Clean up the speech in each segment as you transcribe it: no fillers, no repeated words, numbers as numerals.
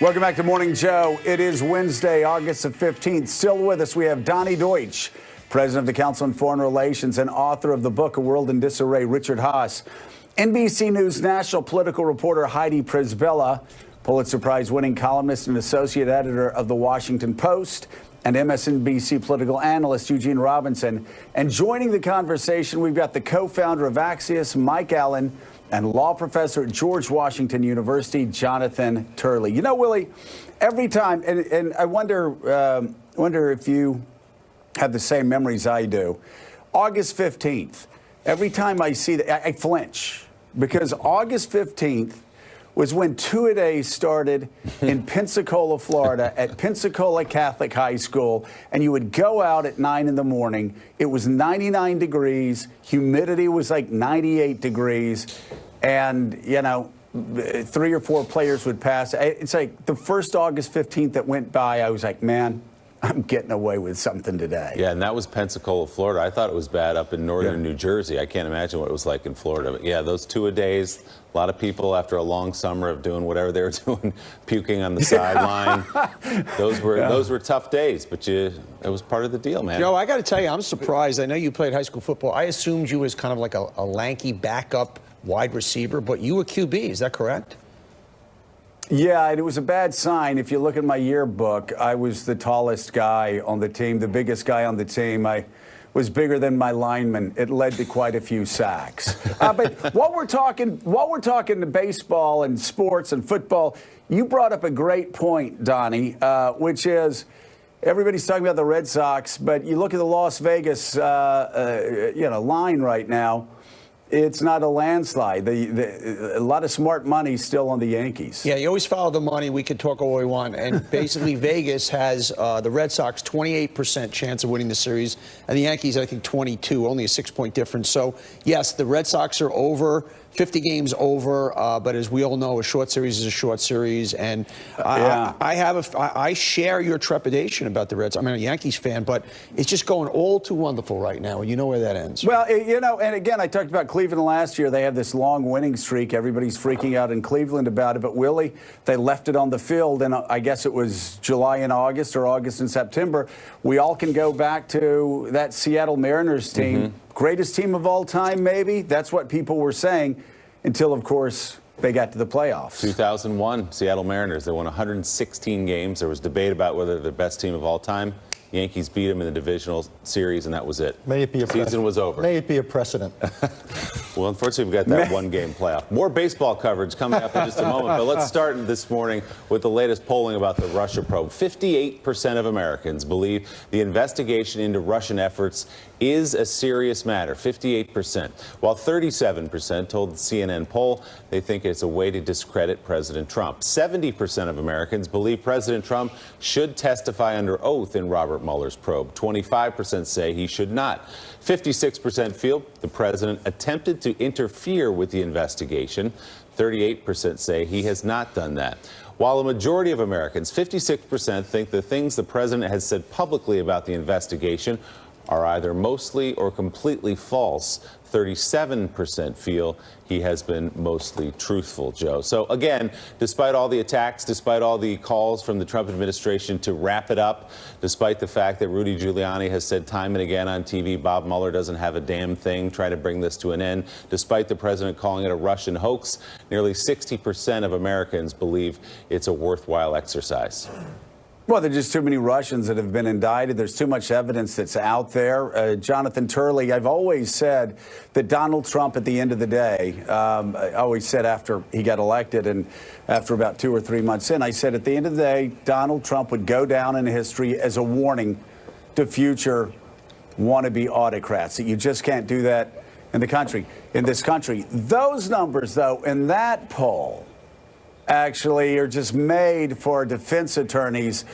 Welcome back to Morning Joe. It is Wednesday, August the 15th. Still with us, we have Donnie Deutsch, president of the Council on Foreign Relations and author of the book A World in Disarray, Richard Haass, NBC News national political reporter Heidi Przybyla, Pulitzer Prize-winning columnist and associate editor of The Washington Post, and MSNBC political analyst Eugene Robinson. And joining the conversation, we've got the co-founder of Axios, Mike Allen, and law professor at George Washington University, Jonathan Turley. You know, Willie, every time, and I wonder if you have the same memories I do. August 15th, every time I see that, I flinch, because August 15th was when two-a-days started in Pensacola, Florida, at Pensacola Catholic High School, and you would go out at 9 in the morning. It was 99 degrees, humidity was like 98 degrees, and, you know, 3 or 4 players would pass. It's like the first August 15th that went by, I was like, man, I'm getting away with something today. Yeah, and that was Pensacola, Florida. I thought it was bad up in northern New Jersey. I can't imagine what it was like in Florida. But yeah, those two-a-days, a lot of people after a long summer of doing whatever they were doing, puking on the sideline. Those were tough days, but it was part of the deal, man. Joe, I got to tell you, I'm surprised. I know you played high school football. I assumed you was kind of like a lanky backup wide receiver, but you were QB. Is that correct? Yeah, it was a bad sign. If you look at my yearbook, I was the tallest guy on the team, the biggest guy on the team. I was bigger than my lineman. It led to quite a few sacks. But while we're talking to baseball and sports and football, you brought up a great point, Donnie, which is everybody's talking about the Red Sox, but you look at the Las Vegas line right now. It's not a landslide. A lot of smart money still on the Yankees. Yeah, you always follow the money. We could talk all we want. And basically, Vegas has the Red Sox 28% chance of winning the series, and the Yankees, I think, 22, only a 6-point difference. So, yes, the Red Sox are over, 50 games over, but as we all know, a short series is a short series. And I share your trepidation about the Reds. I'm a Yankees fan, but it's just going all too wonderful right now, and you know where that ends. Well, and again, I talked about Cleveland last year. They have this long winning streak. Everybody's freaking out in Cleveland about it. But, Willie, they left it on the field, and I guess it was July and August or August and September. We all can go back to that Seattle Mariners team. Mm-hmm. Greatest team of all time, maybe. That's what people were saying until, of course, they got to the playoffs. 2001, Seattle Mariners. They won 116 games. There was debate about whether they're the best team of all time. Yankees beat them in the divisional series, and that was it. May it be a season was over. May it be a precedent. Well, unfortunately, we've got that one-game playoff. More baseball coverage coming up in just a moment, but let's start this morning with the latest polling about the Russia probe. 58% of Americans believe the investigation into Russian efforts is a serious matter, 58%, while 37% told the CNN poll they think it's a way to discredit President Trump. 70% of Americans believe President Trump should testify under oath in Robert Mueller's probe. 25% say he should not. 56% feel the president attempted to interfere with the investigation. 38% say he has not done that. While a majority of Americans, 56%, think the things the president has said publicly about the investigation are either mostly or completely false, 37% feel he has been mostly truthful, Joe. So again, despite all the attacks, despite all the calls from the Trump administration to wrap it up, despite the fact that Rudy Giuliani has said time and again on TV Bob Mueller doesn't have a damn thing, try to bring this to an end, despite the president calling it a Russian hoax, nearly 60% of Americans believe it's a worthwhile exercise. Well, there's just too many Russians that have been indicted. There's too much evidence that's out there. Jonathan Turley, I've always said that Donald Trump, at the end of the day, I always said after he got elected and after about 2 or 3 months in, I said at the end of the day, Donald Trump would go down in history as a warning to future wannabe autocrats, that you just can't do that in this country. Those numbers, though, in that poll, actually are just made for defense attorneys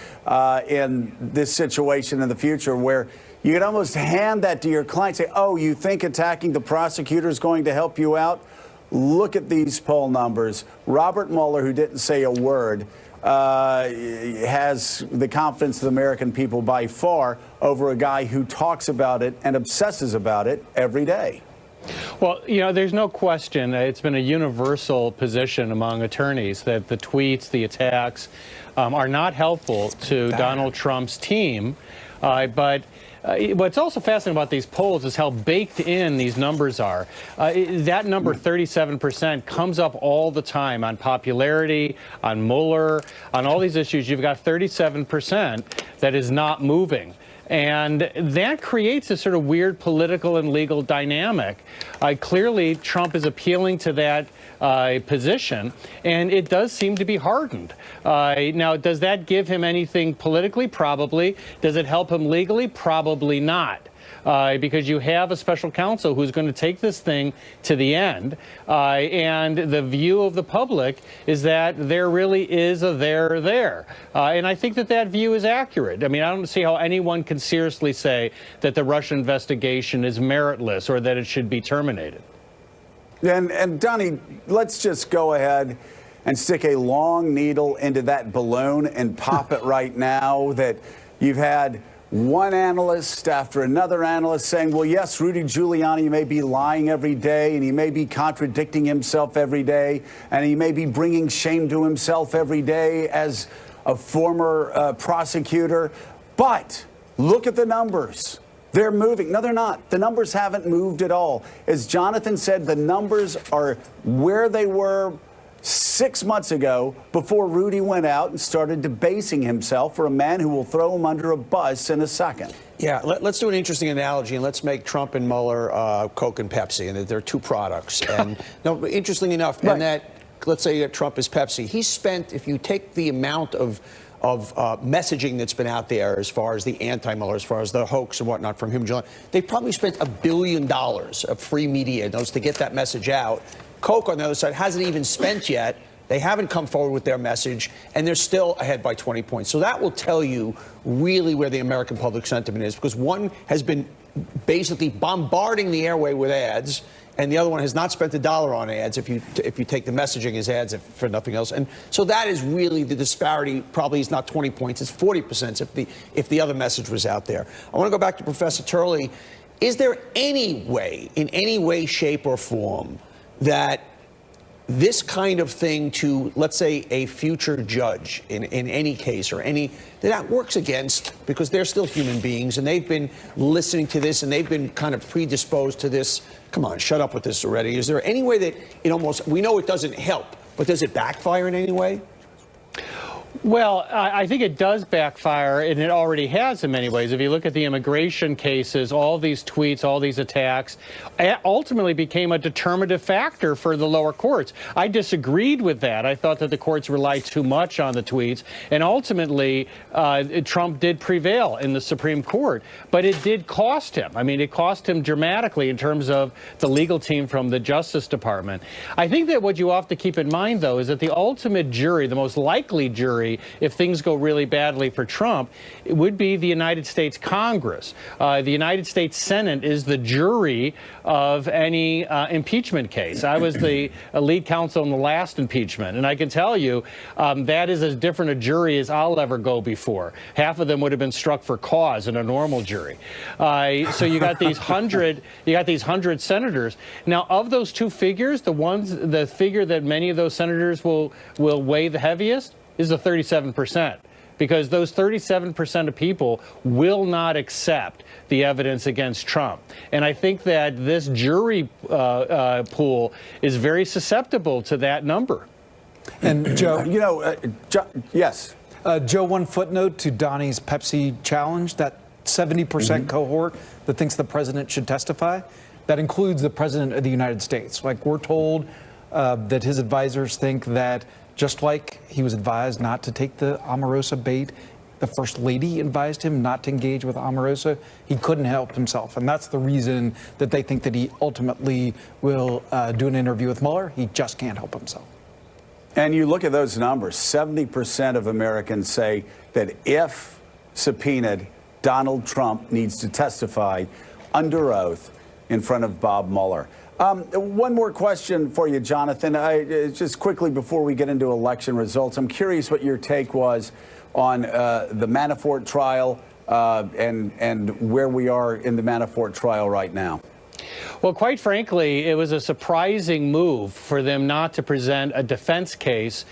in this situation in the future, where you can almost hand that to your client, say, oh, you think attacking the prosecutor is going to help you out? Look at these poll numbers. Robert Mueller, who didn't say a word, has the confidence of the American people by far over a guy who talks about it and obsesses about it every day. Well, there's no question. It's been a universal position among attorneys that the tweets, the attacks are not helpful to Donald Trump's team. But what's also fascinating about these polls is how baked in these numbers are. That number, 37%, comes up all the time on popularity, on Mueller, on all these issues. You've got 37% that is not moving. And that creates a sort of weird political and legal dynamic. Clearly, Trump is appealing to that position, and it does seem to be hardened. Now, does that give him anything politically? Probably. Does it help him legally? Probably not. Because you have a special counsel who's going to take this thing to the end. And the view of the public is that there really is a there there. And I think that that view is accurate. I mean, I don't see how anyone can seriously say that the Russia investigation is meritless or that it should be terminated. And Donnie, let's just go ahead and stick a long needle into that balloon and pop it right now. That you've had one analyst after another analyst saying, well, yes, Rudy Giuliani may be lying every day, and he may be contradicting himself every day, and he may be bringing shame to himself every day as a former prosecutor. But look at the numbers. They're moving. No, they're not. The numbers haven't moved at all. As Jonathan said, the numbers are where they were 6 months ago, before Rudy went out and started debasing himself for a man who will throw him under a bus in a second. Yeah, let's do an interesting analogy, and let's make Trump and Mueller Coke and Pepsi, and that they're two products. And no, interestingly enough, right. And that, let's say that Trump is Pepsi. He spent, if you take the amount of messaging that's been out there as far as the anti-Mueller, as far as the hoax and whatnot from him, they probably spent $1 billion of free media to get that message out. Coke, on the other side, hasn't even spent yet. They haven't come forward with their message, and they're still ahead by 20 points. So that will tell you really where the American public sentiment is, because one has been basically bombarding the airway with ads, and the other one has not spent $1 on ads if you take the messaging as ads for nothing else. And so that is really the disparity. Probably is not 20 points, it's 40% if the other message was out there. I want to go back to Professor Turley. Is there any way, in any way, shape, or form, that this kind of thing to, let's say, a future judge in any case or that works against, because they're still human beings and they've been listening to this and they've been kind of predisposed to this? Come on, shut up with this already. Is there any way that we know it doesn't help, but does it backfire in any way? Well, I think it does backfire, and it already has in many ways. If you look at the immigration cases, all these tweets, all these attacks ultimately became a determinative factor for the lower courts. I disagreed with that. I thought that the courts relied too much on the tweets, and ultimately Trump did prevail in the Supreme Court. But it did cost him. I mean, it cost him dramatically in terms of the legal team from the Justice Department. I think that what you have to keep in mind, though, is that the ultimate jury, the most likely jury, if things go really badly for Trump, it would be the United States Congress. The United States Senate is the jury of any impeachment case. I was the lead counsel in the last impeachment, and I can tell you that is as different a jury as I'll ever go before. Half of them would have been struck for cause in a normal jury. So you got these 100 senators. Now, of those two figures, the figure that many of those senators will weigh the heaviest is the 37%, because those 37% of people will not accept the evidence against Trump. And I think that this jury pool is very susceptible to that number. And Joe, yes. Joe, one footnote to Donnie's Pepsi challenge, that 70% cohort that thinks the president should testify, that includes the president of the United States. Like, we're told that his advisors think that just like he was advised not to take the Omarosa bait, the First Lady advised him not to engage with Omarosa, he couldn't help himself. And that's the reason that they think that he ultimately will do an interview with Mueller. He just can't help himself. And you look at those numbers, 70% of Americans say that if subpoenaed, Donald Trump needs to testify under oath in front of Bob Mueller. One more question for you, Jonathan. Just quickly before we get into election results, I'm curious what your take was on the Manafort trial and where we are in the Manafort trial right now. Well, quite frankly, it was a surprising move for them not to present a defense case.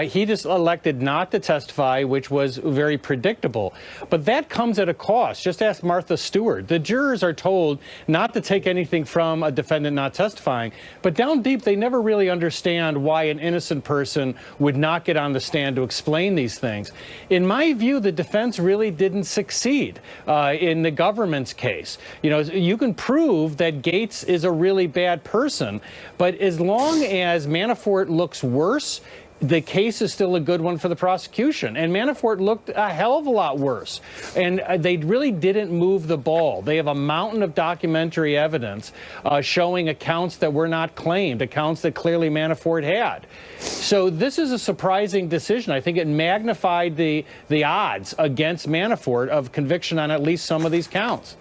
He just elected not to testify, which was very predictable. But that comes at a cost. Just ask Martha Stewart. The jurors are told not to take anything from a defendant not testifying. But down deep, they never really understand why an innocent person would not get on the stand to explain these things. In my view, the defense really didn't succeed in the government's case. You know, you can prove that Gates is a really bad person, but as long as Manafort looks worse, the case is still a good one for the prosecution. And Manafort looked a hell of a lot worse. And they really didn't move the ball. They have a mountain of documentary evidence showing accounts that were not claimed, accounts that clearly Manafort had. So this is a surprising decision. I think it magnified the odds against Manafort of conviction on at least some of these counts.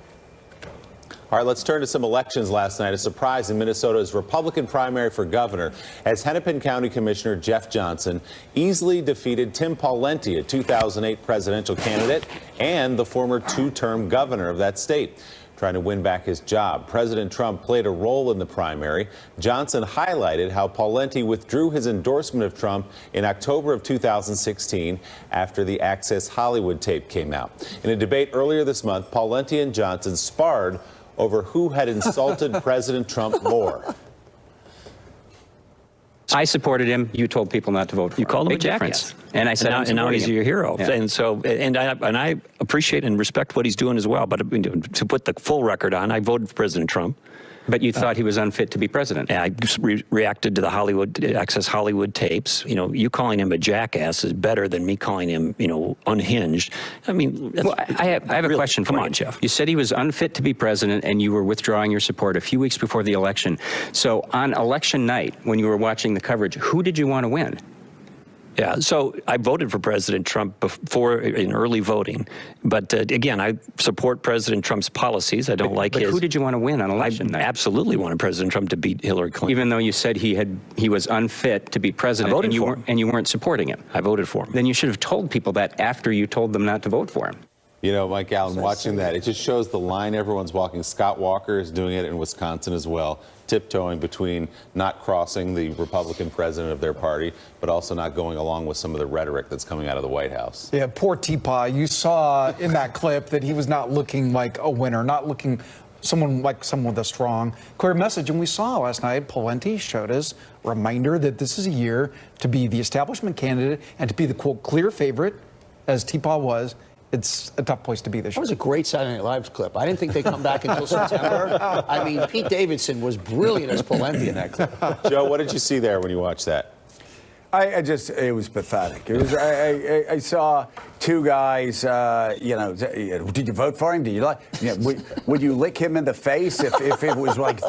All right, let's turn to some elections last night. A surprise in Minnesota's Republican primary for governor as Hennepin County Commissioner Jeff Johnson easily defeated Tim Pawlenty, a 2008 presidential candidate and the former two-term governor of that state, trying to win back his job. President Trump played a role in the primary. Johnson highlighted how Pawlenty withdrew his endorsement of Trump in October of 2016 after the Access Hollywood tape came out. In a debate earlier this month, Pawlenty and Johnson sparred over who had insulted President Trump more. I supported him. You told people not to vote for him. You called him a jackass. jackass. And I said, and now he's your hero. Yeah. And so, and I appreciate and respect what he's doing as well. But to put the full record on, I voted for President Trump. But you thought he was unfit to be president. And I reacted to the Access Hollywood tapes. You know, you calling him a jackass is better than me calling him, you know, unhinged. I mean, well, I have a question for you. Come on, Jeff. You said he was unfit to be president, and you were withdrawing your support a few weeks before the election. So on election night, when you were watching the coverage, who did you want to win? Yeah, so I voted for President Trump before in early voting, but again, I support President Trump's policies. I don't like his. But who did you want to win on election night? I absolutely wanted President Trump to beat Hillary Clinton. Even though you said he was unfit to be president, I voted for him. And you weren't supporting him. I voted for him. Then you should have told people that after you told them not to vote for him. You know, Mike Allen, watching that, it just shows the line everyone's walking. Scott Walker is doing it in Wisconsin as well, tiptoeing between not crossing the Republican president of their party, but also not going along with some of the rhetoric that's coming out of the White House. Yeah, poor Teapot. You saw in that clip that he was not looking like a winner, not looking someone with a strong, clear message. And we saw last night, Pawlenty showed us a reminder that this is a year to be the establishment candidate and to be the, quote, clear favorite, as Teapot was. It's a tough place to be this year. That was a great Saturday Night Live clip. I didn't think they'd come back until September. I mean, Pete Davidson was brilliant as Pawlenty in that clip. Joe, what did you see there when you watched that? It was pathetic. It was, I saw two guys, you know, did you vote for him? Did you like, you know, would you lick him in the face if it was like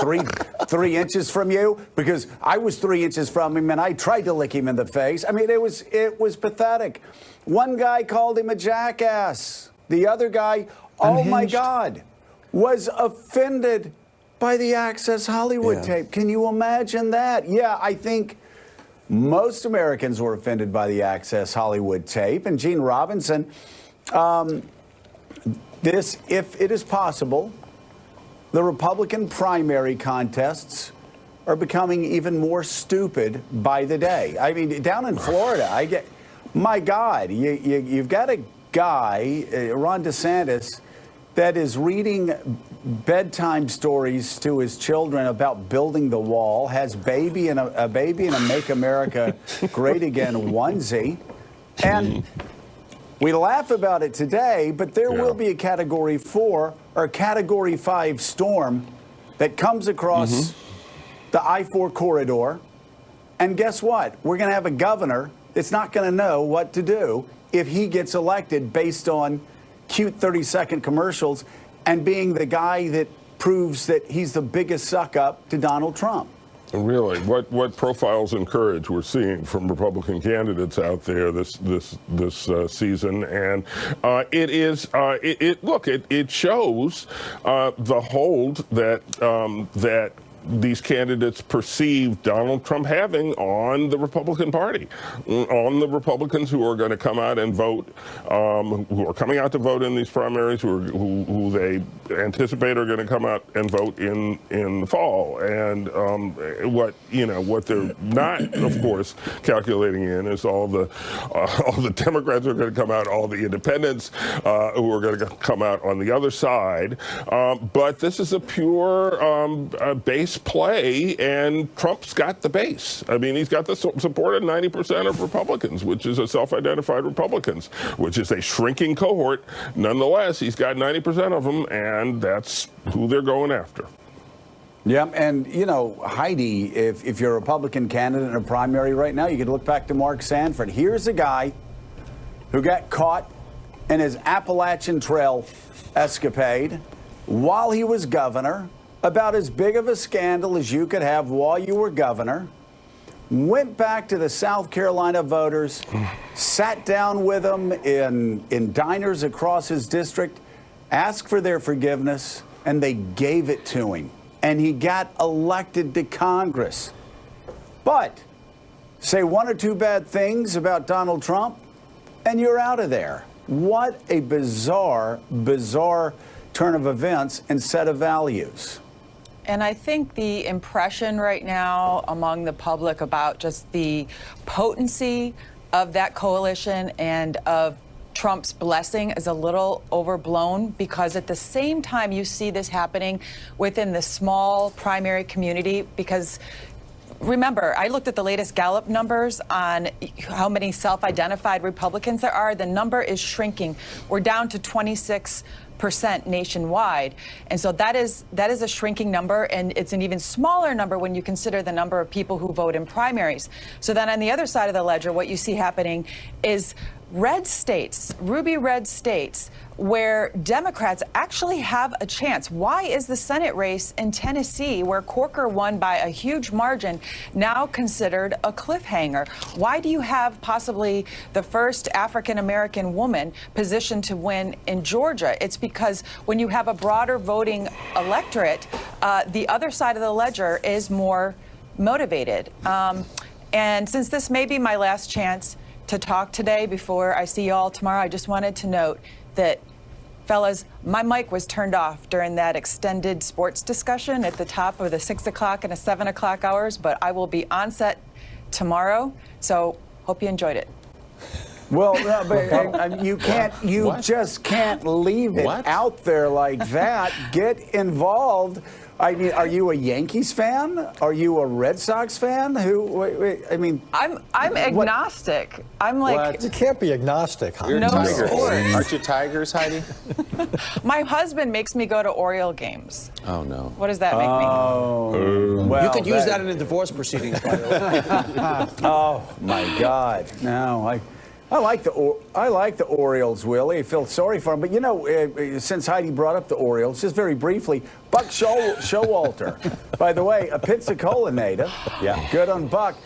three inches from you? Because I was 3 inches from him and I tried to lick him in the face. I mean, it was pathetic. One guy called him a jackass. The other guy, oh my God, was offended by the Access Hollywood tape. Can you imagine that? Yeah, I think most Americans were offended by the Access Hollywood tape. And Gene Robinson, if it is possible, the Republican primary contests are becoming even more stupid by the day. I mean, down in Florida, my God, you've got a guy, Ron DeSantis, that is reading bedtime stories to his children about building the wall, has a baby in a Make America Great Again onesie, and we laugh about it today, but there will be a Category 4 or Category 5 storm that comes across the I-4 corridor, and guess what? We're going to have a governor that's not going to know what to do if he gets elected based on cute 30-second commercials and being the guy that proves that he's the biggest suck-up to Donald Trump. Really, what profiles and courage we're seeing from Republican candidates out there this season, and it shows the hold that these candidates perceive Donald Trump having on the Republican Party, on the Republicans who are going to come out and vote, who are coming out to vote in these primaries, who they anticipate are going to come out and vote in the fall. And what they're not, of course, calculating in is all the Democrats who are going to come out, all the independents who are going to come out on the other side. But this is a pure base play, and Trump's got the base. I mean, he's got the support of 90% of Republicans, which is a self-identified Republicans, which is a shrinking cohort. Nonetheless, he's got 90% of them, and that's who they're going after. Yeah, and, Heidi, if you're a Republican candidate in a primary right now, you could look back to Mark Sanford. Here's a guy who got caught in his Appalachian Trail escapade while he was governor, about as big of a scandal as you could have while you were governor, went back to the South Carolina voters, sat down with them in diners across his district, asked for their forgiveness, and they gave it to him. And he got elected to Congress. But say one or two bad things about Donald Trump, and you're out of there. What a bizarre, bizarre turn of events and set of values. And I think the impression right now among the public about just the potency of that coalition and of Trump's blessing is a little overblown, because at the same time you see this happening within the small primary community. Because remember, I looked at the latest Gallup numbers on how many self-identified Republicans there are. The number is shrinking. We're down to 26% nationwide. And so that is a shrinking number, and it's an even smaller number when you consider the number of people who vote in primaries. So then on the other side of the ledger, what you see happening is red states, ruby red states, where Democrats actually have a chance. Why is the Senate race in Tennessee, where Corker won by a huge margin, now considered a cliffhanger? Why do you have possibly the first African-American woman positioned to win in Georgia? It's because when you have a broader voting electorate, the other side of the ledger is more motivated. And since this may be my last chance to talk today before I see you all tomorrow, I just wanted to note that, fellas, my mic was turned off during that extended sports discussion at the top of the 6 o'clock and the 7 o'clock hours, but I will be on set tomorrow, so hope you enjoyed it. Well, no, but you just can't leave it out there like that. Get involved. I mean, are you a Yankees fan? Are you a Red Sox fan? I mean, I'm agnostic. I'm like, what? You can't be agnostic, huh? No sports. Aren't you Tigers, Heidi? My husband makes me go to Oriole games. Oh no. What does that make me? Well, you could use that in a divorce proceedings, by the way. Oh my God! No, I like the Orioles, Willie. I feel sorry for them. But, since Heidi brought up the Orioles, just very briefly, Buck Showalter, by the way, a Pensacola native. Yeah. Good on Buck.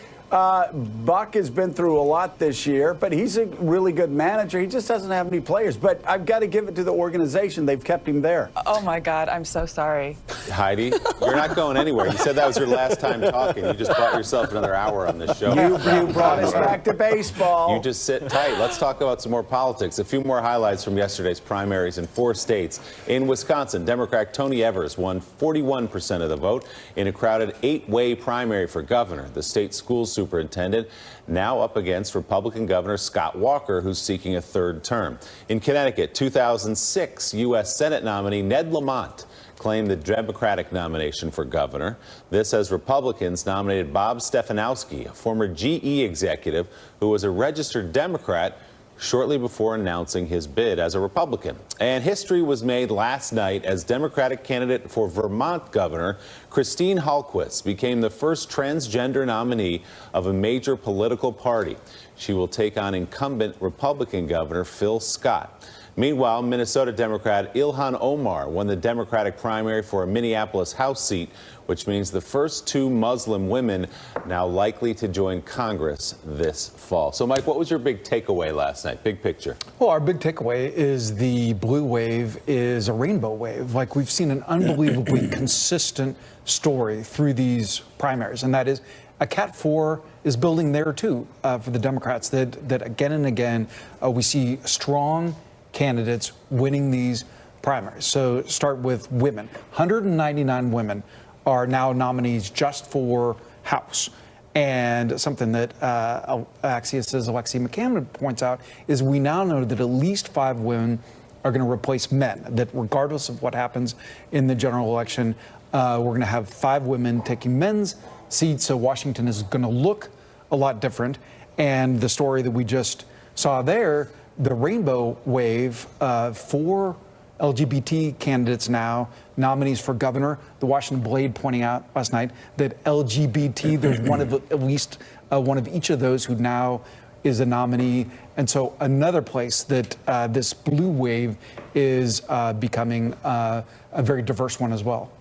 Buck has been through a lot this year, but he's a really good manager. He just doesn't have any players. But I've got to give it to the organization. They've kept him there. Oh, my God. I'm so sorry. Heidi, you're not going anywhere. You said that was your last time talking. You just bought yourself another hour on this show. You brought us back to baseball. You just sit tight. Let's talk about some more politics. A few more highlights from yesterday's primaries in 4 states. In Wisconsin, Democrat Tony Evers won 41% of the vote in a crowded 8-way primary for governor. The state school superintendent now up against Republican Governor Scott Walker, who's seeking a 3rd term. In Connecticut, 2006 U.S. Senate nominee Ned Lamont claimed the Democratic nomination for governor. This as Republicans nominated Bob Stefanowski, a former GE executive who was a registered Democrat, shortly before announcing his bid as a Republican. And history was made last night as Democratic candidate for Vermont governor Christine Hallquist became the first transgender nominee of a major political party. She will take on incumbent Republican Governor Phil Scott. Meanwhile, Minnesota Democrat Ilhan Omar won the Democratic primary for a Minneapolis House seat, which means the first 2 Muslim women now likely to join Congress this fall. So, Mike, what was your big takeaway last night? Big picture. Well, our big takeaway is the blue wave is a rainbow wave. Like, we've seen an unbelievably consistent story through these primaries, and that is a Cat 4 is building there too for the Democrats. That again and again we see strong candidates winning these primaries. So start with women. 199 women are now nominees just for House. And something that Axios' Alexi McCann points out is we now know that at least 5 women are going to replace men, that regardless of what happens in the general election, we're going to have 5 women taking men's seats. So Washington is going to look a lot different. And the story that we just saw there, the rainbow wave for LGBT candidates now, nominees for governor. The Washington Blade pointing out last night that LGBT, there's one of at least one of each of those who now is a nominee. And so another place that this blue wave is becoming a very diverse one as well.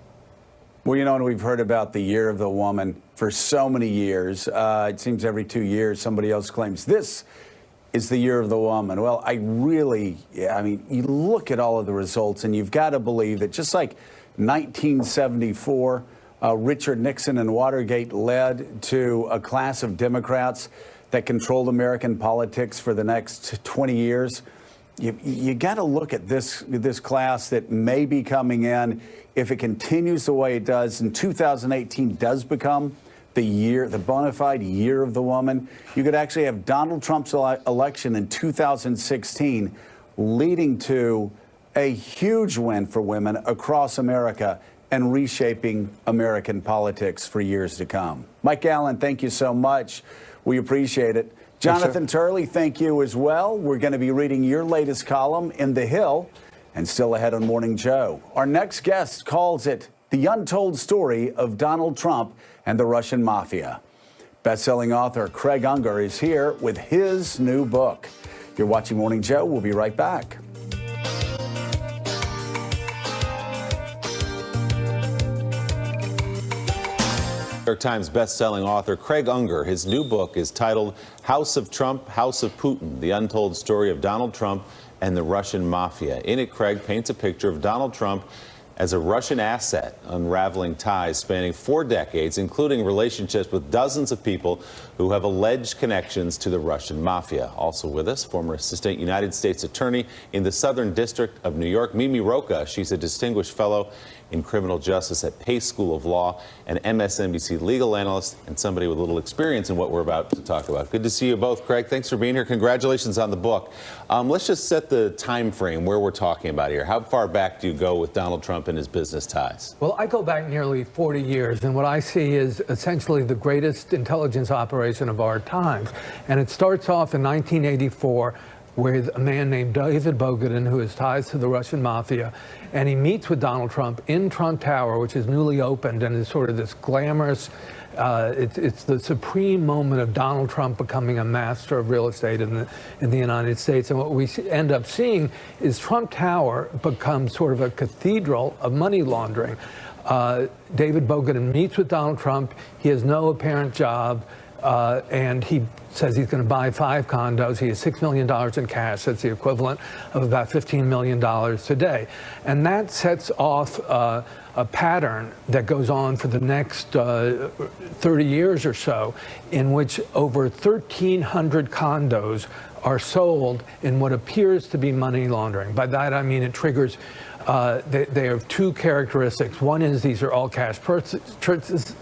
Well, you know, and we've heard about the year of the woman for so many years. It seems every 2 years somebody else claims this is the year of the woman. Well, I mean, you look at all of the results and you've got to believe that just like 1974, Richard Nixon and Watergate led to a class of Democrats that controlled American politics for the next 20 years. You got to look at this class that may be coming in. If it continues the way it does, and 2018 does become the bona fide year of the woman, you could actually have Donald Trump's election in 2016 leading to a huge win for women across America and reshaping American politics for years to come. Mike Allen, thank you so much. We appreciate it. Jonathan Turley, thank you as well. We're going to be reading your latest column in The Hill and still ahead on Morning Joe. Our next guest calls it the untold story of Donald Trump and the Russian mafia. Best-selling author Craig Unger is here with his new book. You're watching Morning Joe. We'll be right back. New York Times best-selling author Craig Unger. His new book is titled House of Trump, House of Putin, the untold story of Donald Trump and the Russian mafia. In it, Craig paints a picture of Donald Trump as a Russian asset, unraveling ties spanning 4 decades, including relationships with dozens of people who have alleged connections to the Russian mafia. Also with us, former Assistant United States Attorney in the Southern District of New York, Mimi Rocha. She's a distinguished fellow in criminal justice at Pace School of Law, an MSNBC legal analyst, and somebody with a little experience in what we're about to talk about. Good to see you both, Craig. Thanks for being here. Congratulations on the book. Let's just set the time frame where we're talking about here. How far back do you go with Donald Trump and his business ties? Well, I go back nearly 40 years, and what I see is essentially the greatest intelligence operation of our times. And it starts off in 1984 with a man named David Bogatin, who has ties to the Russian mafia, and he meets with Donald Trump in Trump Tower, which is newly opened and is sort of this glamorous, it's the supreme moment of Donald Trump becoming a master of real estate in the United States. And what we end up seeing is Trump Tower becomes sort of a cathedral of money laundering. David Bogatin meets with Donald Trump. He has no apparent job. And he says he's going to buy 5 condos. He has $6 million in cash. That's the equivalent of about $15 million today. And that sets off a pattern that goes on for the next 30 years or so, in which over 1,300 condos are sold in what appears to be money laundering. By that, I mean it triggers, they have 2 characteristics. One is these are all cash purchases.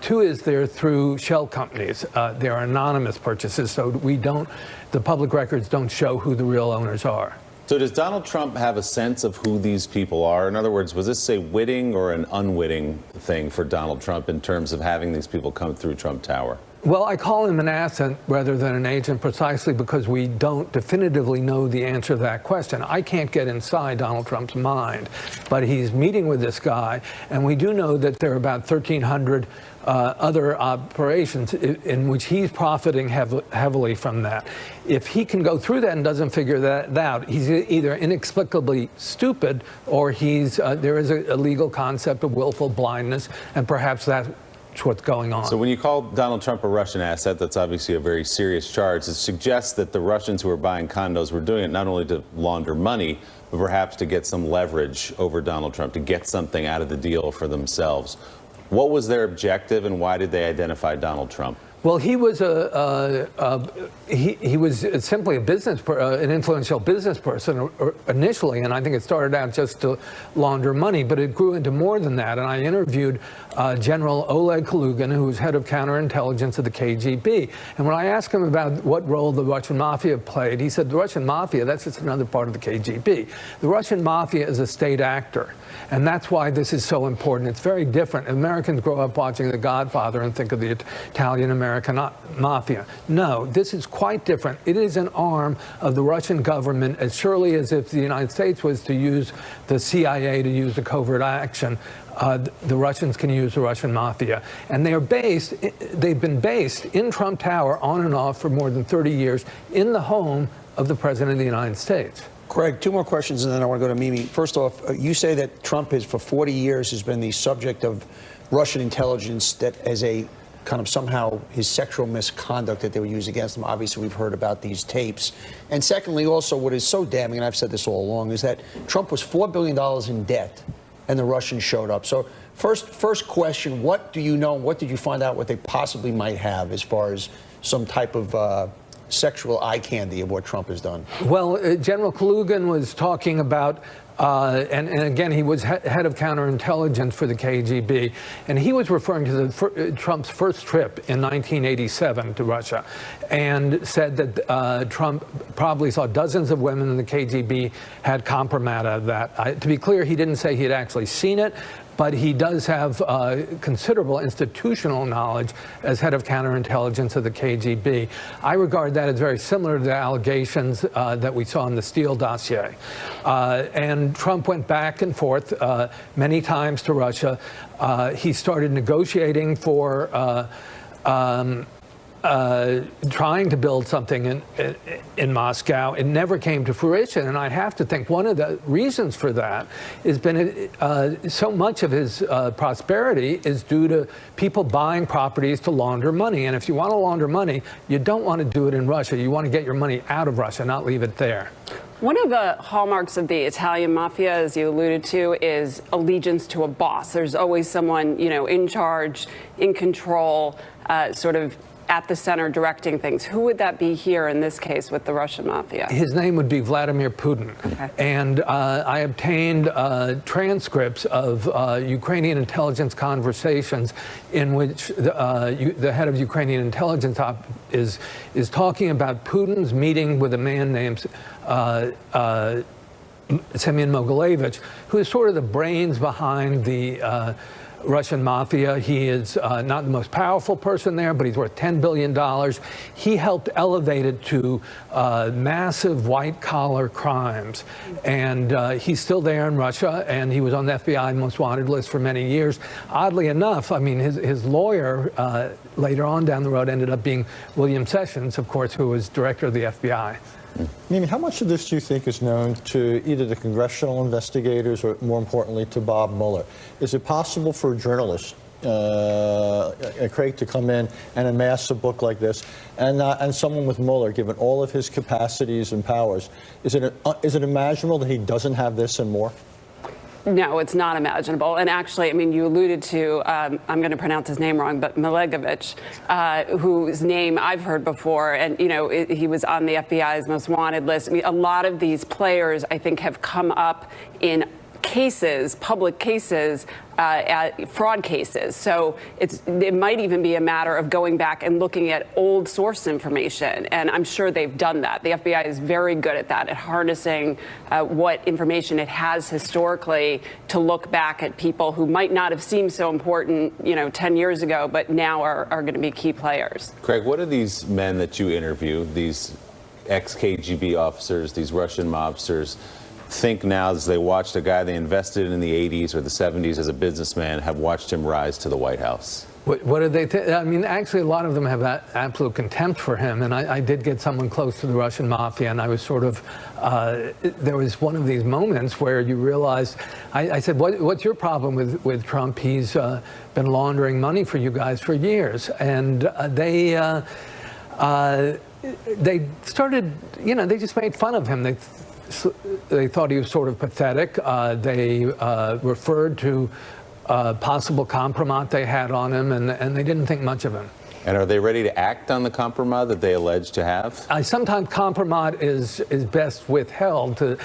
2 is they're through shell companies. They're anonymous purchases, so the public records don't show who the real owners are. So does Donald Trump have a sense of who these people are? In other words, was this a witting or an unwitting thing for Donald Trump in terms of having these people come through Trump Tower? Well, I call him an asset rather than an agent precisely because we don't definitively know the answer to that question. I can't get inside Donald Trump's mind, but he's meeting with this guy, and we do know that there are about 1,300 other operations in which he's profiting heavily from that. If he can go through that and doesn't figure that out, he's either inexplicably stupid or there is a legal concept of willful blindness, and perhaps that's what's going on. So when you call Donald Trump a Russian asset, that's obviously a very serious charge. It suggests that the Russians who are buying condos were doing it not only to launder money, but perhaps to get some leverage over Donald Trump, to get something out of the deal for themselves. What was their objective, and why did they identify Donald Trump? Well, he was he was simply an influential business person initially, and I think it started out just to launder money, but it grew into more than that. And I interviewed General Oleg Kalugin, who was head of counterintelligence of the KGB. And when I asked him about what role the Russian mafia played, he said the Russian mafia, that's just another part of the KGB. The Russian mafia is a state actor. And that's why this is so important. It's very different. Americans grow up watching The Godfather and think of the Italian-American mafia. No, this is quite different. It is an arm of the Russian government, as surely as if the United States was to use the CIA to use the covert action. The Russians can use the Russian mafia. And they've been based in Trump Tower on and off for more than 30 years in the home of the President of the United States. Greg, two more questions, and then I want to go to Mimi. First off, you say that Trump for 40 years has been the subject of Russian intelligence that as a kind of somehow his sexual misconduct that they would use against him. Obviously, we've heard about these tapes. And secondly, also, what is so damning, and I've said this all along, is that Trump was $4 billion in debt, and the Russians showed up. So first question, what do you know, what did you find out what they possibly might have as far as some type of sexual eye candy of what Trump has done? Well, General Kalugin was talking about, and again, he was head of counterintelligence for the KGB, and he was referring to Trump's first trip in 1987 to Russia, and said that Trump probably saw dozens of women in the KGB had compromat of that. To be clear, he didn't say he had actually seen it, but he does have considerable institutional knowledge as head of counterintelligence of the KGB. I regard that as very similar to the allegations that we saw in the Steele dossier. And Trump went back and forth many times to Russia. He started negotiating for trying to build something in Moscow. It never came to fruition, and I have to think one of the reasons for that has been so much of his prosperity is due to people buying properties to launder money. And if you want to launder money, you don't want to do it in Russia. You want to get your money out of Russia, not leave it there. One of the hallmarks of the Italian mafia, as you alluded to, is allegiance to a boss. There's always someone, in charge, in control, sort of at the center directing things. Who would that be here in this case with the Russian mafia? His name would be Vladimir Putin. Okay. And I obtained transcripts of Ukrainian intelligence conversations in which the head of Ukrainian intelligence is talking about Putin's meeting with a man named Semyon Mogilevich, who is sort of the brains behind the Russian mafia. He is not the most powerful person there, but he's worth $10 billion. He helped elevate it to massive white-collar crimes. And he's still there in Russia, and he was on the FBI most wanted list for many years. Oddly enough, I mean, his lawyer later on down the road ended up being William Sessions, of course, who was director of the FBI. Mimi, how much of this do you think is known to either the congressional investigators or, more importantly, to Bob Mueller? Is it possible for a journalist, Craig, to come in and amass a book like this, and someone with Mueller, given all of his capacities and powers, is it imaginable that he doesn't have this and more? No, it's not imaginable. And actually, I mean, you alluded to, I'm going to pronounce his name wrong, but Mogilevich, whose name I've heard before. And, he was on the FBI's most wanted list. I mean, a lot of these players, I think, have come up in cases, public cases, fraud cases. So it might even be a matter of going back and looking at old source information. And I'm sure they've done that. The FBI is very good at that, at harnessing what information it has historically to look back at people who might not have seemed so important, 10 years ago, but now are going to be key players. Craig, what are these men that you interview, these ex-KGB officers, these Russian mobsters, think now as they watched a guy they invested in the 80s or the 70s as a businessman, have watched him rise to the White House? What did they think? I mean, actually, a lot of them have absolute contempt for him. And I did get someone close to the Russian mafia, and I was sort of, there was one of these moments where you realize, I said, what's your problem with Trump? He's been laundering money for you guys for years. And they started, they just made fun of him. They thought he was sort of pathetic. They referred to possible compromise they had on him, and they didn't think much of him. And are they ready to act on the compromise that they allege to have? Sometimes compromise is best withheld to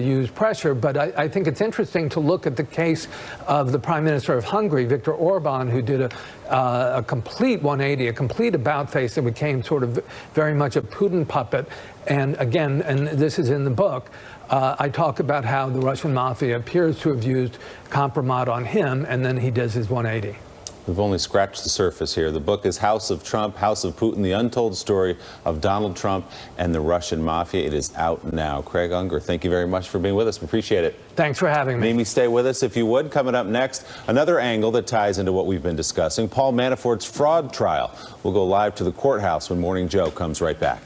use pressure, but I think it's interesting to look at the case of the Prime Minister of Hungary, Viktor Orban, who did a complete 180, a complete about-face that became sort of very much a Putin puppet. And again, and this is in the book, I talk about how the Russian mafia appears to have used compromise on him, and then he does his 180. We've only scratched the surface here. The book is House of Trump, House of Putin, the untold story of Donald Trump and the Russian mafia. It is out now. Craig Unger, thank you very much for being with us. We appreciate it. Thanks for having me. Mimi, stay with us if you would. Coming up next, another angle that ties into what we've been discussing, Paul Manafort's fraud trial. We'll go live to the courthouse when Morning Joe comes right back.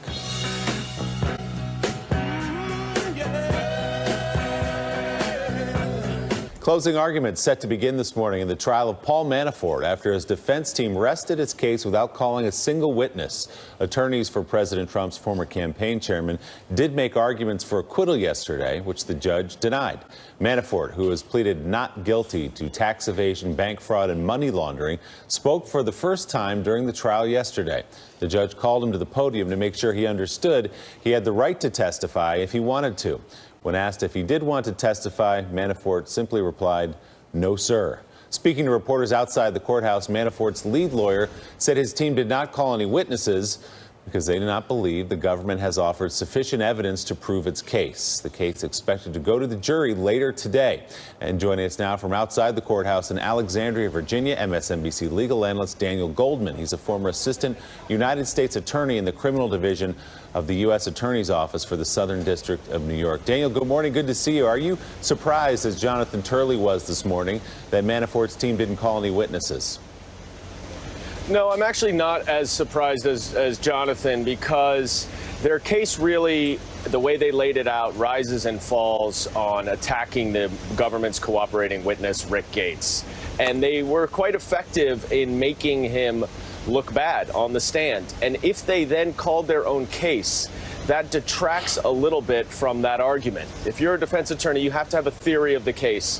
Closing arguments set to begin this morning in the trial of Paul Manafort after his defense team rested its case without calling a single witness. Attorneys for President Trump's former campaign chairman did make arguments for acquittal yesterday, which the judge denied. Manafort, who has pleaded not guilty to tax evasion, bank fraud, and money laundering, spoke for the first time during the trial yesterday. The judge called him to the podium to make sure he understood he had the right to testify if he wanted to. When asked if he did want to testify, Manafort simply replied, "No, sir." Speaking to reporters outside the courthouse, Manafort's lead lawyer said his team did not call any witnesses because they do not believe the government has offered sufficient evidence to prove its case. The case is expected to go to the jury later today. And joining us now from outside the courthouse in Alexandria, Virginia, MSNBC legal analyst Daniel Goldman. He's a former assistant United States attorney in the criminal division of the U.S. Attorney's Office for the Southern District of New York. Daniel, good morning. Good to see you. Are you surprised, as Jonathan Turley was this morning, that Manafort's team didn't call any witnesses? No, I'm actually not as surprised as Jonathan, because their case really, the way they laid it out, rises and falls on attacking the government's cooperating witness, Rick Gates. And they were quite effective in making him look bad on the stand. And if they then called their own case, that detracts a little bit from that argument. If you're a defense attorney, you have to have a theory of the case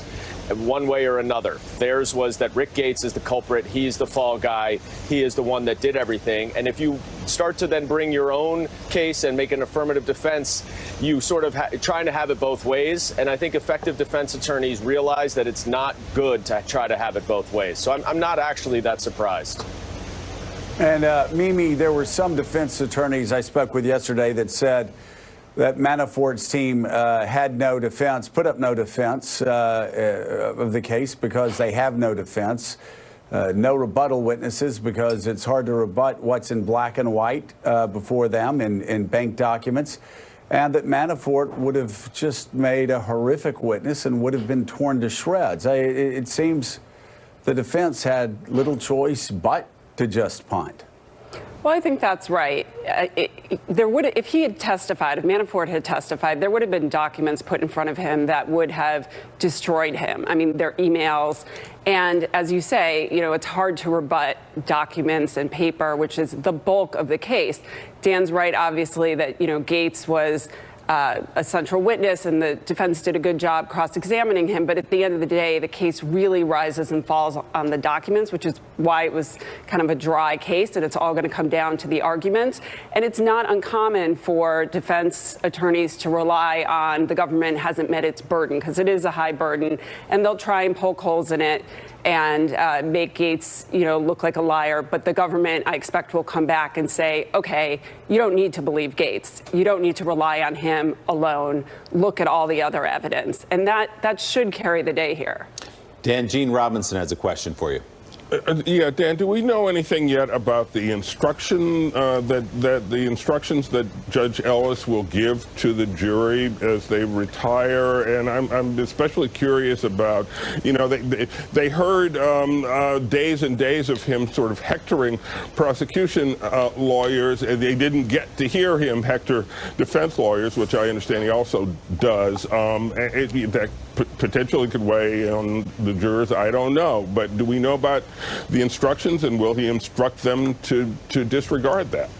one way or another. Theirs was that Rick Gates is the culprit. He's the fall guy. He is the one that did everything. And if you start to then bring your own case and make an affirmative defense, you sort of trying to have it both ways. And I think effective defense attorneys realize that it's not good to try to have it both ways. So I'm not actually that surprised. And Mimi, there were some defense attorneys I spoke with yesterday that said that Manafort's team had no defense, put up no defense of the case because they have no defense, no rebuttal witnesses because it's hard to rebut what's in black and white before them in bank documents, and that Manafort would have just made a horrific witness and would have been torn to shreds. It seems the defense had little choice but to just punt. Well, I think that's right. If he had testified, if Manafort had testified, there would have been documents put in front of him that would have destroyed him. I mean, their emails. And as you say, it's hard to rebut documents and paper, which is the bulk of the case. Dan's right, obviously, that, Gates was a central witness, and the defense did a good job cross-examining him. But at the end of the day, the case really rises and falls on the documents, which is why it was kind of a dry case, and it's all going to come down to the arguments. And it's not uncommon for defense attorneys to rely on the government hasn't met its burden, because it is a high burden, and they'll try and poke holes in it and make Gates, look like a liar. But the government, I expect, will come back and say, okay, you don't need to believe Gates. You don't need to rely on him alone. Look at all the other evidence. And that should carry the day here. Dan, Gene Robinson has a question for you. Yeah, Dan, do we know anything yet about the instructions that Judge Ellis will give to the jury as they retire? And I'm especially curious about, they heard days and days of him sort of hectoring prosecution lawyers, and they didn't get to hear him hector defense lawyers, which I understand he also does. That potentially could weigh on the jurors. I don't know. But do we know about the instructions, and will he instruct them to disregard that?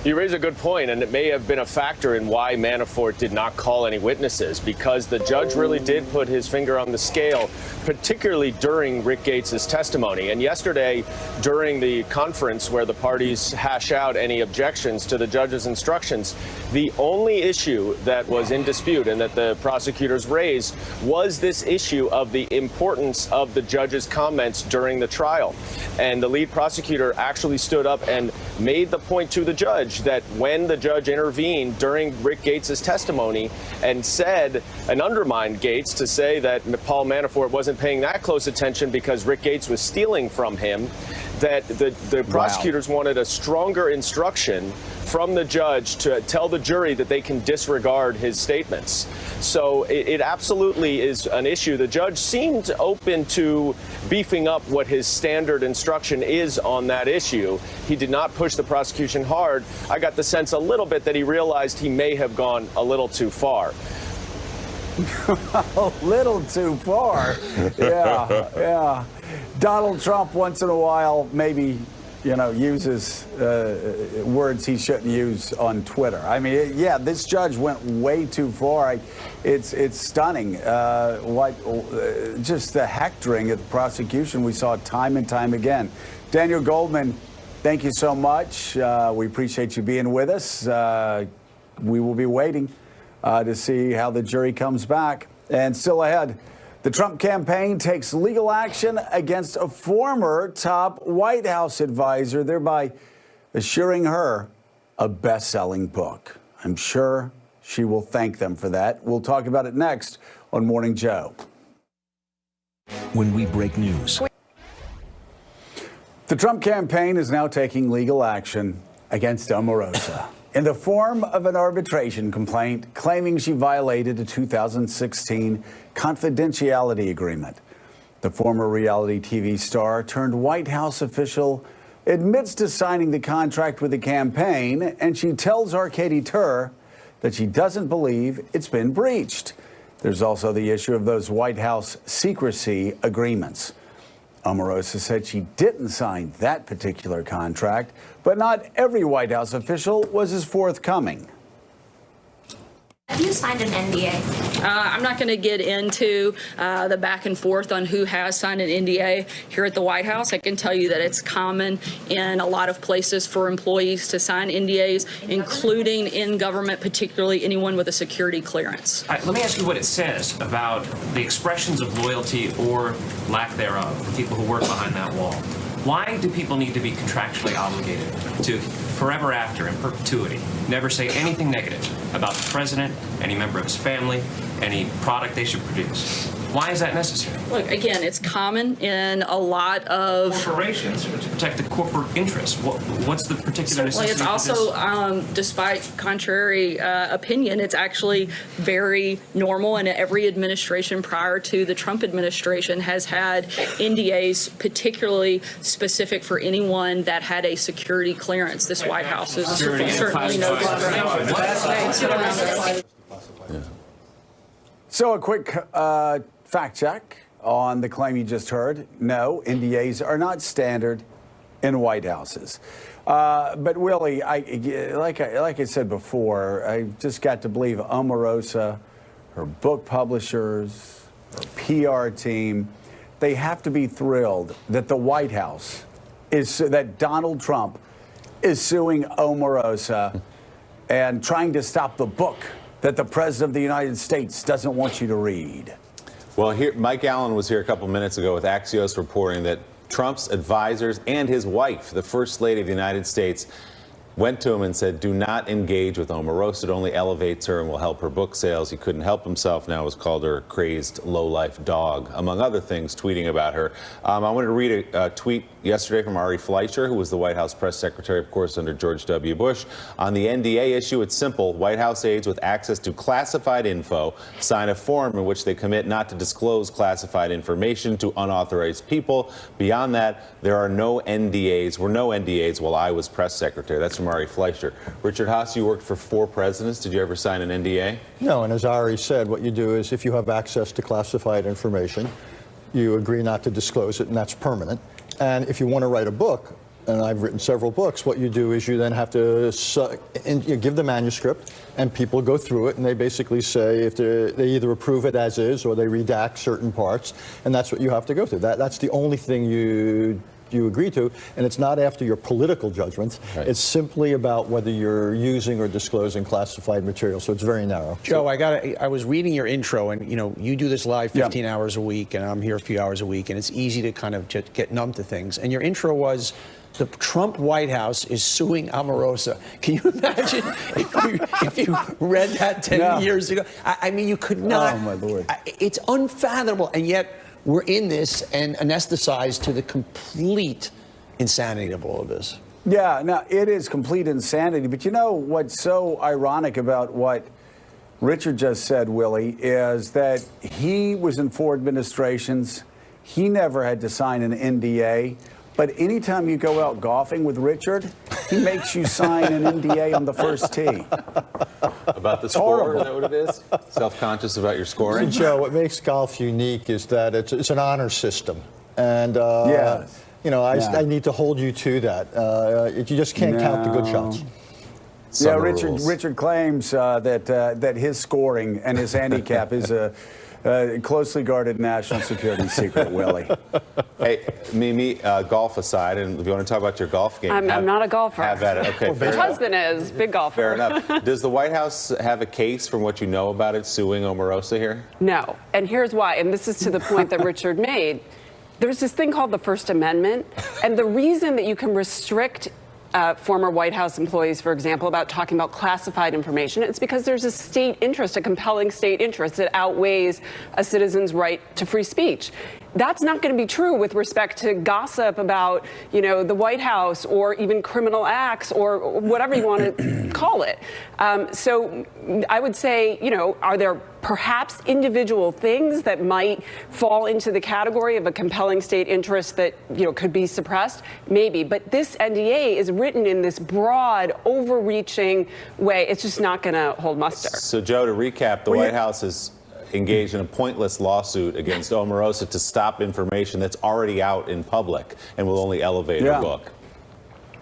You raise a good point, and it may have been a factor in why Manafort did not call any witnesses, because the judge really did put his finger on the scale, particularly during Rick Gates' testimony. And yesterday, during the conference where the parties hash out any objections to the judge's instructions, the only issue that was in dispute and that the prosecutors raised was this issue of the importance of the judge's comments during the trial. And the lead prosecutor actually stood up and made the point to the judge that when the judge intervened during Rick Gates' testimony and said and undermined Gates to say that Paul Manafort wasn't paying that close attention because Rick Gates was stealing from him, that the prosecutors wanted a stronger instruction from the judge to tell the jury that they can disregard his statements. So it absolutely is an issue. The judge seemed open to beefing up what his standard instruction is on that issue. He did not push the prosecution hard. I got the sense a little bit that he realized he may have gone a little too far. A little too far. Yeah. Donald Trump once in a while maybe, uses words he shouldn't use on Twitter. I mean, this judge went way too far. It's stunning. Just the hectoring of the prosecution we saw time and time again. Daniel Goldman, thank you so much. We appreciate you being with us. We will be waiting to see how the jury comes back. And still ahead, the Trump campaign takes legal action against a former top White House advisor, thereby assuring her a best-selling book. I'm sure she will thank them for that. We'll talk about it next on Morning Joe. When we break news. The Trump campaign is now taking legal action against Omarosa in the form of an arbitration complaint claiming she violated a 2016 confidentiality agreement. The former reality TV star turned White House official admits to signing the contract with the campaign, and she tells our Katie Tur that she doesn't believe it's been breached. There's also the issue of those White House secrecy agreements. Omarosa said she didn't sign that particular contract, but not every White House official was as forthcoming. Have you signed an NDA? I'm not going to get into the back and forth on who has signed an NDA here at the White House. I can tell you that it's common in a lot of places for employees to sign NDAs, including in government, particularly anyone with a security clearance. Let me ask you what it says about the expressions of loyalty or lack thereof for people who work behind that wall. Why do people need to be contractually obligated to forever after, in perpetuity, never say anything negative about the president, any member of his family, any product they should produce? Why is that necessary? Look, again, it's common in a lot of corporations to protect the corporate interests. What's the particular necessity? It's also, despite contrary opinion, it's actually very normal, and every administration prior to the Trump administration has had NDAs particularly specific for anyone that had a security clearance. This White House is certainly no different. So a quick fact check on the claim you just heard. No, NDAs are not standard in White Houses. But Willie, like I said before, I just got to believe Omarosa, her book publishers, her PR team, they have to be thrilled that the White House that Donald Trump is suing Omarosa and trying to stop the book that the President of the United States doesn't want you to read. Well, here, Mike Allen was here a couple minutes ago with Axios reporting that Trump's advisors and his wife, the First Lady of the United States, went to him and said, do not engage with Omarosa. It only elevates her and will help her book sales. He couldn't help himself. Now has called her a crazed, low-life dog, among other things, tweeting about her. I wanted to read a tweet yesterday from Ari Fleischer, who was the White House press secretary, of course, under George W. Bush. On the NDA issue, it's simple. White House aides with access to classified info sign a form in which they commit not to disclose classified information to unauthorized people. Beyond that, there are no NDAs. Were no NDAs while I was press secretary. That's from Ari Fleischer. Richard Haas, you worked for 4 presidents. Did you ever sign an NDA? No, and as Ari said, what you do is if you have access to classified information, you agree not to disclose it, and that's permanent. And if you want to write a book, and I've written several books, what you do is you then have to you give the manuscript, and people go through it, and they basically say if they either approve it as is or they redact certain parts, and that's what you have to go through. That's the only thing you agree to, and it's not after your political judgments. Right. It's simply about whether you're using or disclosing classified material, so it's very narrow. Joe, I was reading your intro, and you do this live 15 hours a week, and I'm here a few hours a week, and it's easy to kind of just get numb to things. And your intro was, the Trump White House is suing Omarosa. Can you imagine if you read that 10 years ago? I mean, you could not. Oh, my Lord. It's unfathomable, and yet we're in this and anesthetized to the complete insanity of all of this. Yeah, no, it is complete insanity. But you know what's so ironic about what Richard just said, Willie, is that he was in 4 administrations. He never had to sign an NDA. But anytime you go out golfing with Richard, he makes you sign an NDA on the first tee. About the score, is that what it is? Self-conscious about your scoring? Joe, what makes golf unique is that it's an honor system. And, you know, I need to hold you to that. You just can't count the good shots. Richard claims that his scoring and his handicap is a closely guarded national security secret, Willie. Hey, Mimi, golf aside, and if you want to talk about your golf game. I'm not a golfer. Have at it. Okay, My husband is, big golfer. Fair enough. Does the White House have a case from what you know about it suing Omarosa here? No, and here's why, and this is to the point that Richard made. There's this thing called the First Amendment, and the reason that you can restrict former White House employees, for example, about talking about classified information, it's because there's a state interest, a compelling state interest that outweighs a citizen's right to free speech. That's not going to be true with respect to gossip about, you know, the White House or even criminal acts or whatever you want to call it. So I would say, you know, are there perhaps individual things that might fall into the category of a compelling state interest that, you know, could be suppressed? Maybe. But this NDA is written in this broad, overreaching way. It's just not going to hold muster. So, Joe, to recap, the White House is engaged in a pointless lawsuit against Omarosa to stop information that's already out in public and will only elevate her book.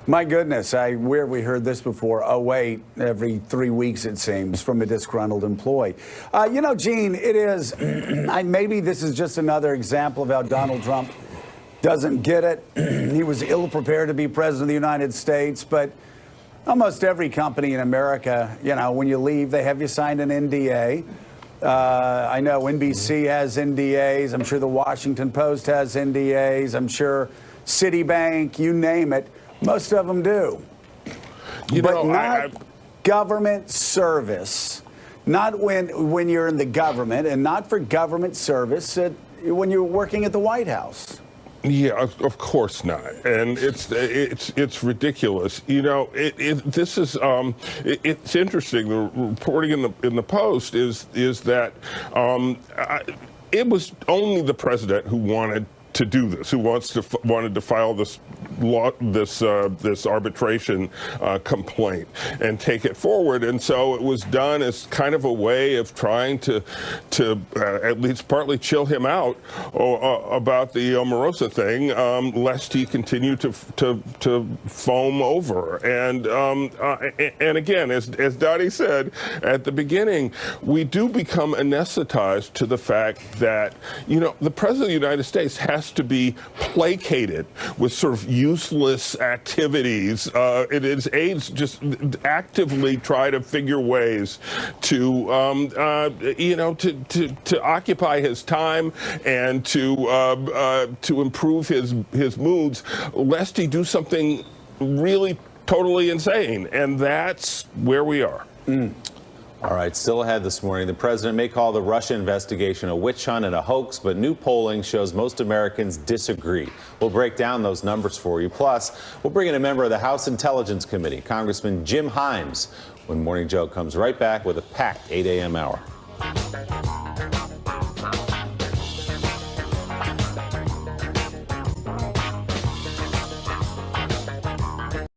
My goodness, where have we heard this before? Oh, wait, every 3 weeks, it seems, from a disgruntled employee. You know, Gene, it is, maybe this is just another example of how Donald Trump doesn't get it. He was ill-prepared to be president of the United States, but almost every company in America, you know, when you leave, they have you sign an NDA. I know NBC has NDAs. I'm sure the Washington Post has NDAs. I'm sure Citibank, you name it. Most of them do. But not government service. Not when you're in the government, and not for government service when you're working at the White House. Yeah, of course not, and it's ridiculous. You know, this is it's interesting. The reporting in the Post is that it was only the president who wanted to do this, who wanted to file this this arbitration complaint and take it forward. And so it was done as kind of a way of trying to at least partly chill him out about the Omarosa thing, lest he continue to foam over. And again, as Dottie said at the beginning, we do become anesthetized to the fact that, you know, the President of the United States has to be placated with sort of useless activities. His aides just actively try to figure ways to, to occupy his time and to improve his moods, lest he do something really totally insane. And that's where we are. All right, still ahead this morning. The president may call the Russia investigation a witch hunt and a hoax, but new polling shows most Americans disagree. We'll break down those numbers for you. Plus, we'll bring in a member of the House Intelligence Committee, Congressman Jim Himes, when Morning Joe comes right back with a packed 8 a.m. hour.